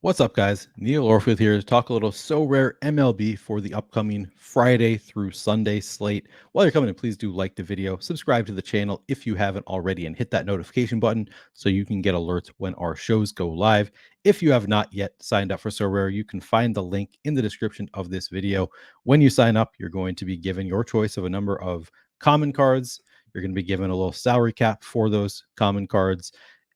What's up, guys? Neil Orfield here to talk a little Sorare MLB for the upcoming Friday through Sunday slate. While you're coming in, please do like the video, subscribe to the channel if you haven't already, and hit that notification button so you can get alerts when our shows go live. If you have not yet signed up for Sorare, you can find the link in the description of this video. When you sign up, you're going to be given your choice of a number of common cards. You're going to be given a little salary cap for those common cards.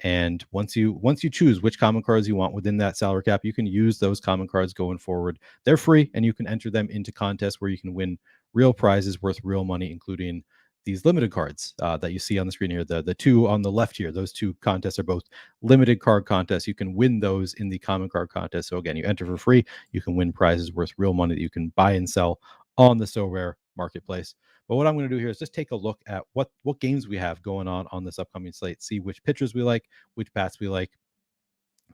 And once you choose which common cards you want within that salary cap, you can use those common cards going forward. They're free, and you can enter them into contests where you can win real prizes worth real money, including these limited cards that you see on the screen here. The two on the left here, those two contests are both limited card contests. You can win those in the common card contest. So again, you enter for free. You can win prizes worth real money that you can buy and sell on the Sorare marketplace. But what I'm going to do here is just take a look at what games we have going on this upcoming slate, see which pitchers we like, which bats we like.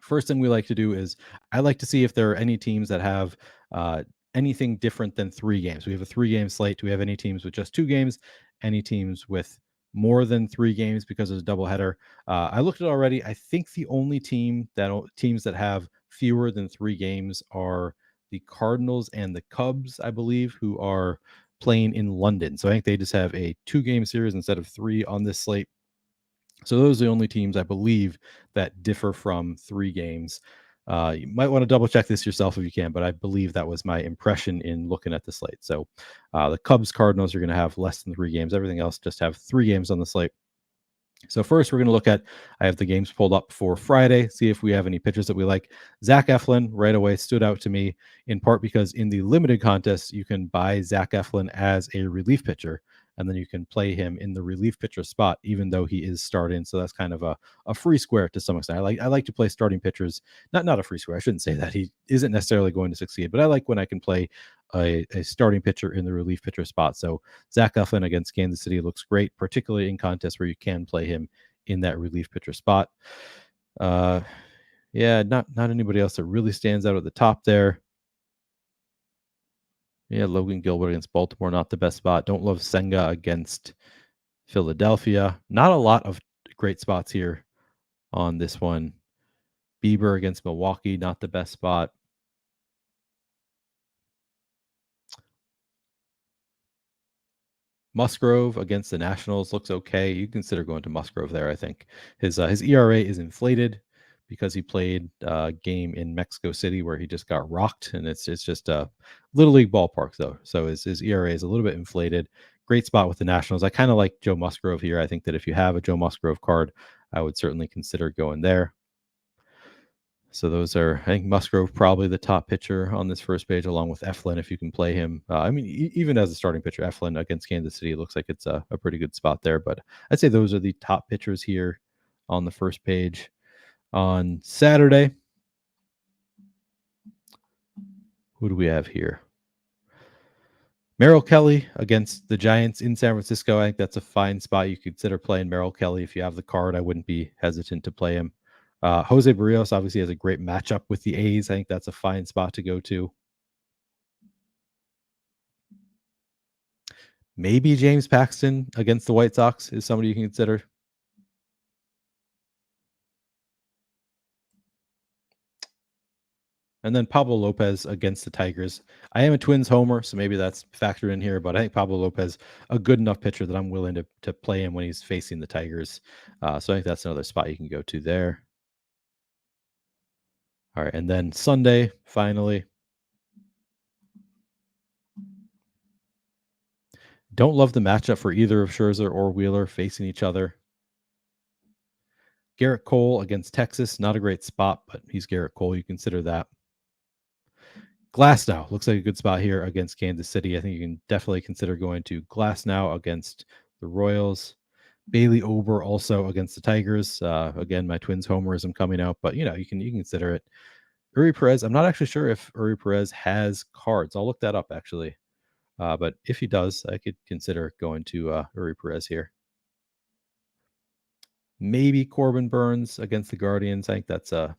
First thing we like to do is I like to see if there are any teams that have anything different than 3 games. We have a 3-game slate. Do we have any teams with just 2 games? Any teams with more than 3 games because it's a doubleheader? I looked at it already. I think the only teams that have fewer than 3 games are the Cardinals and the Cubs, I believe, who are playing in London. So I think they just have a 2-game series instead of 3 on this slate. So those are the only teams I believe that differ from 3 games. You might want to double check this yourself if you can, but I believe that was my impression in looking at the slate. So the Cubs, Cardinals are going to have less than 3 games. Everything else just have 3 games on the slate. So first, we're going to look at, I have the games pulled up for Friday, see if we have any pitchers that we like. Zach Eflin right away stood out to me, in part because in the limited contest, you can buy Zach Eflin as a relief pitcher, and then you can play him in the relief pitcher spot, even though he is starting. So that's kind of a free square to some extent. I like to play starting pitchers, not a free square. I shouldn't say that. He isn't necessarily going to succeed, but I like when I can play a starting pitcher in the relief pitcher spot. So Zach Eflin against Kansas City looks great, particularly in contests where you can play him in that relief pitcher spot. Uh, yeah, not anybody else that really stands out at the top there. Yeah, Logan Gilbert against Baltimore, not the best spot. Don't love Senga against Philadelphia. Not a lot of great spots here on this one. Bieber against Milwaukee, not the best spot. Musgrove against the Nationals looks okay. You consider going to Musgrove there. I think his ERA is inflated because he played a game in Mexico City where he just got rocked, and it's just a little league ballpark though. So his ERA is a little bit inflated. Great spot with the Nationals. I kind of like Joe Musgrove here. I think that if you have a Joe Musgrove card, I would certainly consider going there. So those are, I think Musgrove probably the top pitcher on this first page, along with Eflin if you can play him. I mean, even as a starting pitcher, Eflin against Kansas City looks like it's a pretty good spot there. But I'd say those are the top pitchers here on the first page. On Saturday, who do we have here? Merrill Kelly against the Giants in San Francisco. I think that's a fine spot. You could consider playing Merrill Kelly if you have the card. I wouldn't be hesitant to play him. Jose Barrios obviously has a great matchup with the A's. I think that's a fine spot to go to. Maybe James Paxton against the White Sox is somebody you can consider. And then Pablo Lopez against the Tigers. I am a Twins homer, so maybe that's factored in here, but I think Pablo Lopez, a good enough pitcher that I'm willing to play him when he's facing the Tigers. So I think that's another spot you can go to there. All right. And then Sunday, finally. Don't love the matchup for either of Scherzer or Wheeler facing each other. Garrett Cole against Texas, not a great spot, but he's Garrett Cole. You consider that. Glasnow looks like a good spot here against Kansas City. I think you can definitely consider going to Glasnow against the Royals. Bailey Ober also against the Tigers. Again, my Twins homerism coming out, but you can consider it. Uri Perez. I'm not actually sure if Uri Perez has cards. I'll look that up actually. But if he does, I could consider going to Uri Perez here. Maybe Corbin Burns against the Guardians. I think that's a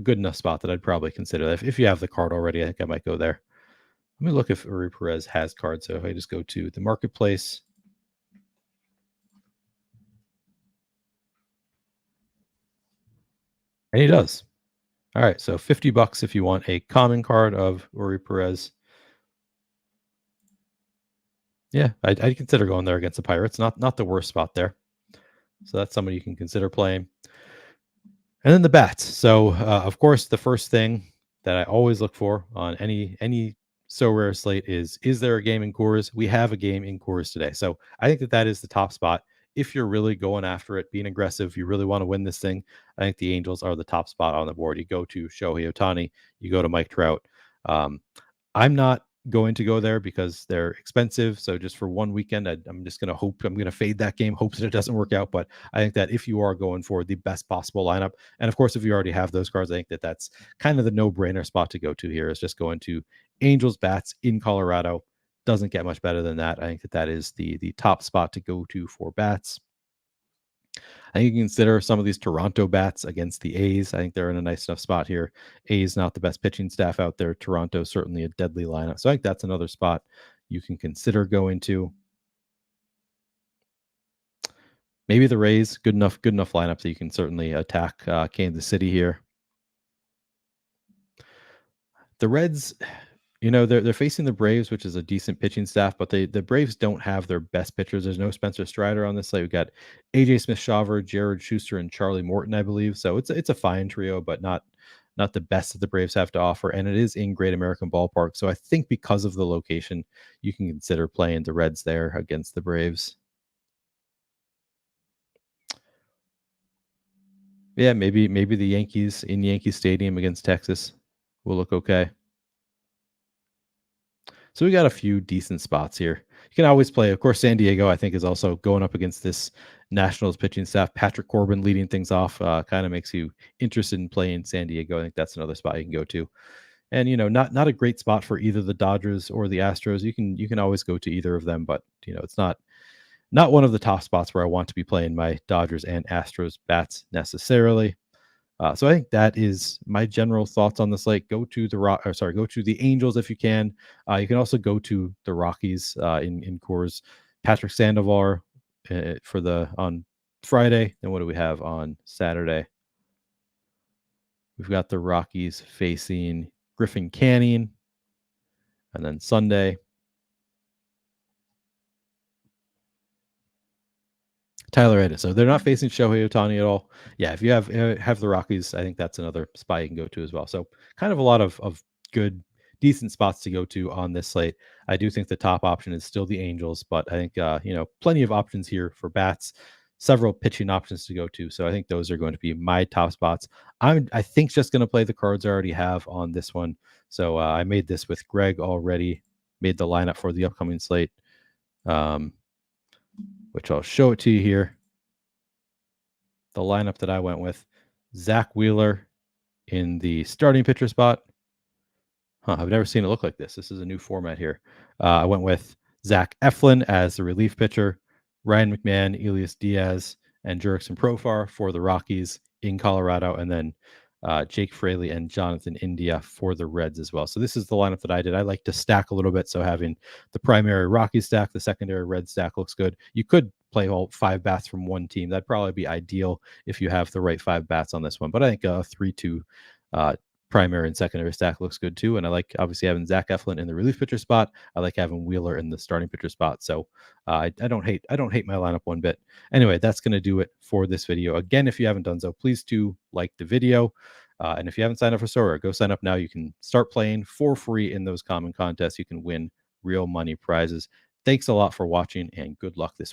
good enough spot that I'd probably consider that. If you have the card already, I think I might go there. Let me look if Uri Perez has cards. So if I just go to the marketplace. And he does. All right, so $50 if you want a common card of Uri Perez. Yeah, I'd consider going there against the Pirates. Not the worst spot there. So that's somebody you can consider playing. And then the bats. So of course, the first thing that I always look for on any so rare slate is there a game in Coors? We have a game in Coors today. So I think that that is the top spot. If you're really going after it, being aggressive, you really want to win this thing. I think the Angels are the top spot on the board. You go to Shohei Otani, you go to Mike Trout. Um, I'm not going to go there because they're expensive. So just for one weekend, I'm just going to hope I'm going to fade that game, hopes that it doesn't work out. But I think that if you are going for the best possible lineup, and of course, if you already have those cards, I think that that's kind of the no-brainer spot to go to here is just going to Angels bats in Colorado. Doesn't get much better than that. I think that that is the top spot to go to for bats. I think you can consider some of these Toronto bats against the A's. I think they're in a nice enough spot here. A's not the best pitching staff out there. Toronto certainly a deadly lineup. So I think that's another spot you can consider going to. Maybe the Rays, good enough lineup that you can certainly attack Kansas City here. The Reds, they're facing the Braves, which is a decent pitching staff, but the Braves don't have their best pitchers. There's no Spencer Strider on this slate. We've got AJ Smith-Shawver, Jared Schuster, and Charlie Morton, I believe. So it's a fine trio, but not the best that the Braves have to offer. And it is in Great American Ballpark. So I think because of the location, you can consider playing the Reds there against the Braves. Yeah, maybe the Yankees in Yankee Stadium against Texas will look okay. So we got a few decent spots here. You can always play, of course, San Diego, I think, is also going up against this Nationals pitching staff. Patrick Corbin leading things off kind of makes you interested in playing San Diego. I think that's another spot you can go to. And not a great spot for either the Dodgers or the Astros. You can always go to either of them, but it's not one of the top spots where I want to be playing my Dodgers and Astros bats necessarily. So I think that is my general thoughts on the slate. Go to go to the Angels if you can. You can also go to the Rockies in Coors. Patrick Sandoval for the on Friday. Then what do we have on Saturday? We've got the Rockies facing Griffin Canning, and then Sunday Tyler Edis. So they're not facing Shohei Otani at all. Yeah, if you have the Rockies, I think that's another spot you can go to as well. So kind of a lot of good, decent spots to go to on this slate. I do think the top option is still the Angels, but I think plenty of options here for bats. Several pitching options to go to. So I think those are going to be my top spots. I think just going to play the cards I already have on this one. So I made this with Greg already. Made the lineup for the upcoming slate. Which I'll show it to you here. The lineup that I went with: Zach Wheeler in the starting pitcher spot. I've never seen it look like this. This is a new format here. I went with Zach Eflin as the relief pitcher, Ryan McMahon, Elias Diaz, and Jurickson Profar for the Rockies in Colorado, and then Jake Fraley and Jonathan India for the Reds as well. So this is the lineup that I did. I like to stack a little bit. So having the primary Rocky stack, the secondary Red stack looks good. You could play all 5 bats from one team. That'd probably be ideal if you have the right 5 bats on this one. But I think a 3-2 primary and secondary stack looks good too. And I like obviously having Zach Eflin in the relief pitcher spot. I like having Wheeler in the starting pitcher spot. So I don't hate my lineup one bit. Anyway, that's going to do it for this video. Again, if you haven't done so, please do like the video. And if you haven't signed up for Sorare, go sign up now. You can start playing for free in those common contests. You can win real money prizes. Thanks a lot for watching and good luck this week.